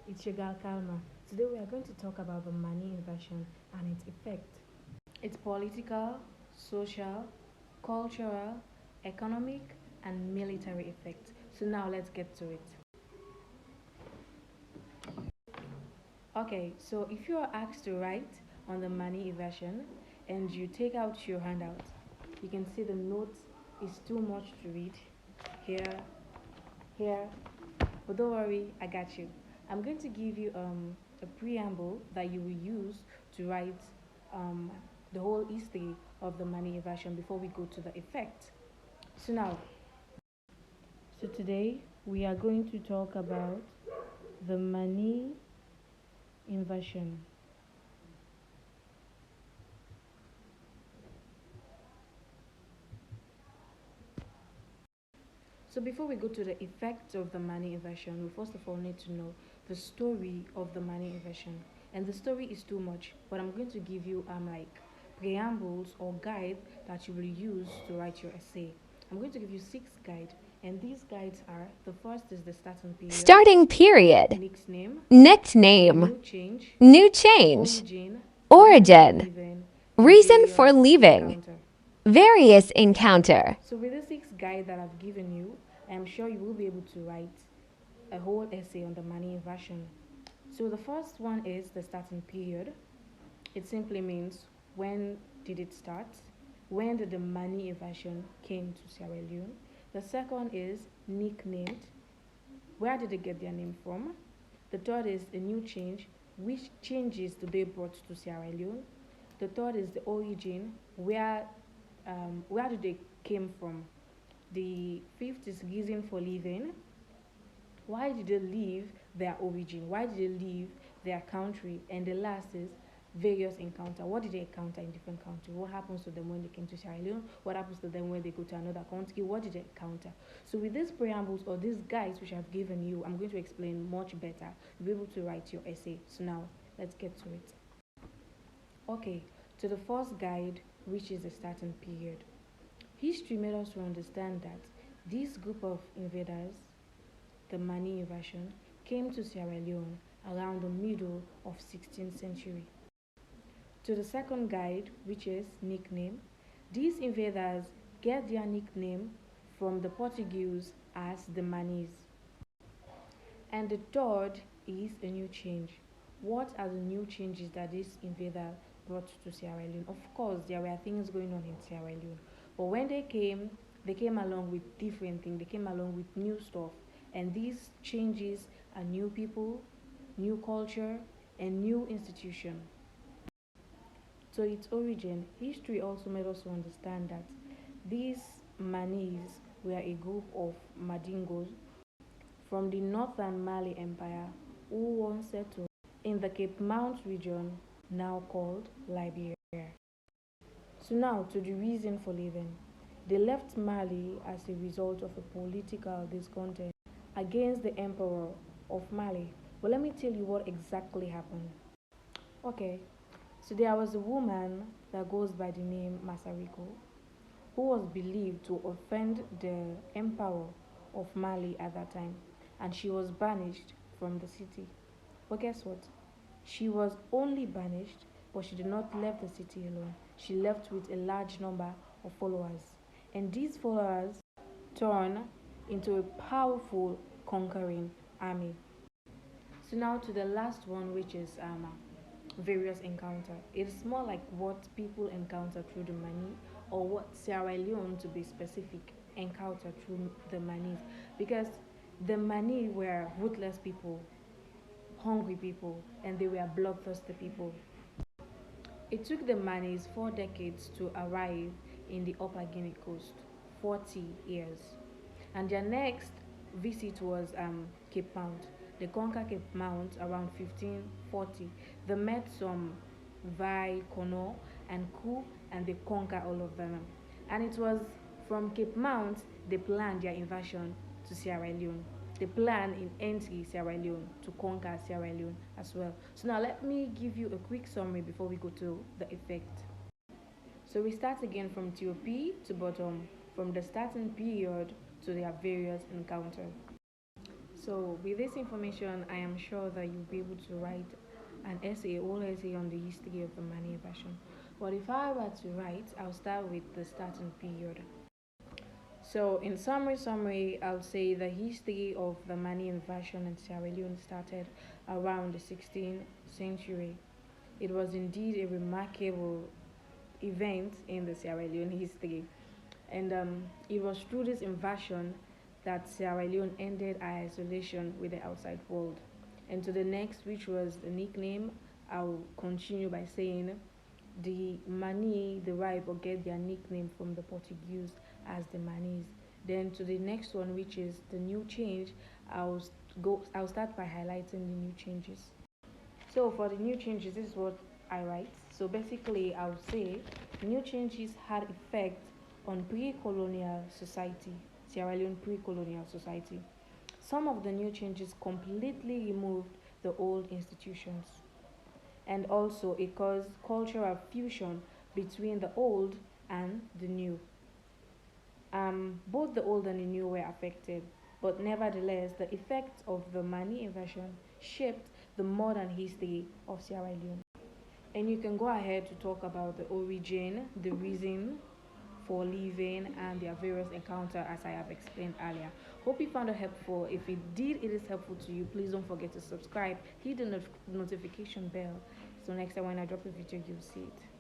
It's your girl Kalma. Today we are going to talk about the money inversion and its effect. Its political, social, cultural, economic, and military effects. So now let's get to it. Okay, so if you are asked to write on the money inversion and you take out your handout, you can see the notes is too much to read here, here, but don't worry, I got you. I'm going to give you a preamble that you will use to write um, the whole history of the money inversion before we go to the effect. So now, so today we are going to talk about the money inversion. So before we go to the effects of the money inversion, we first of all need to know the story of the money inversion. And the story is too much, but I'm going to give you like preambles or guide that you will use to write your essay. I'm going to give you 6 guides, and these guides are: the first is the Starting period. nickname, Nickname. New change. Origin. Reason for leaving. Various encounter. So with the 6 guides that I've given you, I'm sure you will be able to write a whole essay on the money inversion. So the first one is the starting period. It simply means when did it start? When did the money inversion came to Sierra Leone? The second is nicknamed. Where did they get their name from? The third is a new change. Which changes do they brought to Sierra Leone? The third is the origin. Where did they came from? The fifth is reason for leaving. Why did they leave their origin? Why did they leave their country? And the last is various encounter. What did they encounter in different countries? What happens to them when they came to Sierra Leone? What happens to them when they go to another country? What did they encounter? So with these preambles or these guides which I've given you, I'm going to explain much better. You'll be able to write your essay. So now let's get to it. Okay, to the first guide, which is the starting period. History made us to understand that this group of invaders, the Mani invasion, came to Sierra Leone around the middle of 16th century. To the second guide, which is nickname, these invaders get their nickname from the Portuguese as the Manis. And the third is a new change. What are the new changes that this invader brought to Sierra Leone? Of course, there were things going on in Sierra Leone, but when they came along with different things. They came along with new stuff, and these changes are new people, new culture, and new institution. So its origin, history also made us understand that these Manis were a group of Madingos from the northern Mali Empire who once settled in the Cape Mount region now called Liberia. So now to the reason for leaving. They left Mali as a result of a political discontent against the emperor of Mali. But let me tell you what exactly happened. Okay, so there was a woman that goes by the name Masariko who was believed to offend the emperor of Mali at that time, and she was banished from the city. But guess what? She was only banished, but she did not leave the city alone. She left with a large number of followers, and these followers turned into a powerful conquering army. So now to the last one, which is various encounter. It's more like what people encounter through the money, or what Sierra Leone, to be specific, encounter through the Manis, because the Mani were ruthless people, hungry people, and they were bloodthirsty people. It took the Manis 4 decades to arrive in the Upper Guinea coast, 40 years. And their next visit was Cape Mount. They conquered Cape Mount around 1540. They met some Vai, Kono, and Ku, and they conquered all of them. And it was from Cape Mount they planned their invasion to Sierra Leone. They planned in entry Sierra Leone to conquer Sierra Leone as well. So now let me give you a quick summary before we go to the effect. So we start again from TOP to bottom, from the starting period to their various encounters. So with this information, I am sure that you'll be able to write an essay, a whole essay on the history of the Mani invasion. But if I were to write, I'll start with the starting period. So in summary, I'll say the history of the Mani invasion in Sierra Leone started around the 16th century. It was indeed a remarkable event in the Sierra Leone history. And it was through this invasion that Sierra Leone ended our isolation with the outside world. And to the next, which was the nickname, I'll continue by saying the Mani derive or get their nickname from the Portuguese as the Manis. Then to the next one, which is the new change, I'll start by highlighting the new changes. So for the new changes, this is what I write. So basically, I would say new changes had effect on pre-colonial society, Sierra Leone pre-colonial society. Some of the new changes completely removed the old institutions, and also it caused cultural fusion between the old and the new. Both the old and the new were affected, but nevertheless, the effects of the Mani invasion shaped the modern history of Sierra Leone. And you can go ahead to talk about the origin, the reason for leaving, and their various encounters as I have explained earlier. Hope you found it helpful. If it did, it is helpful to you. Please don't forget to subscribe, hit the notification bell. So next time when I drop a video, you'll see it.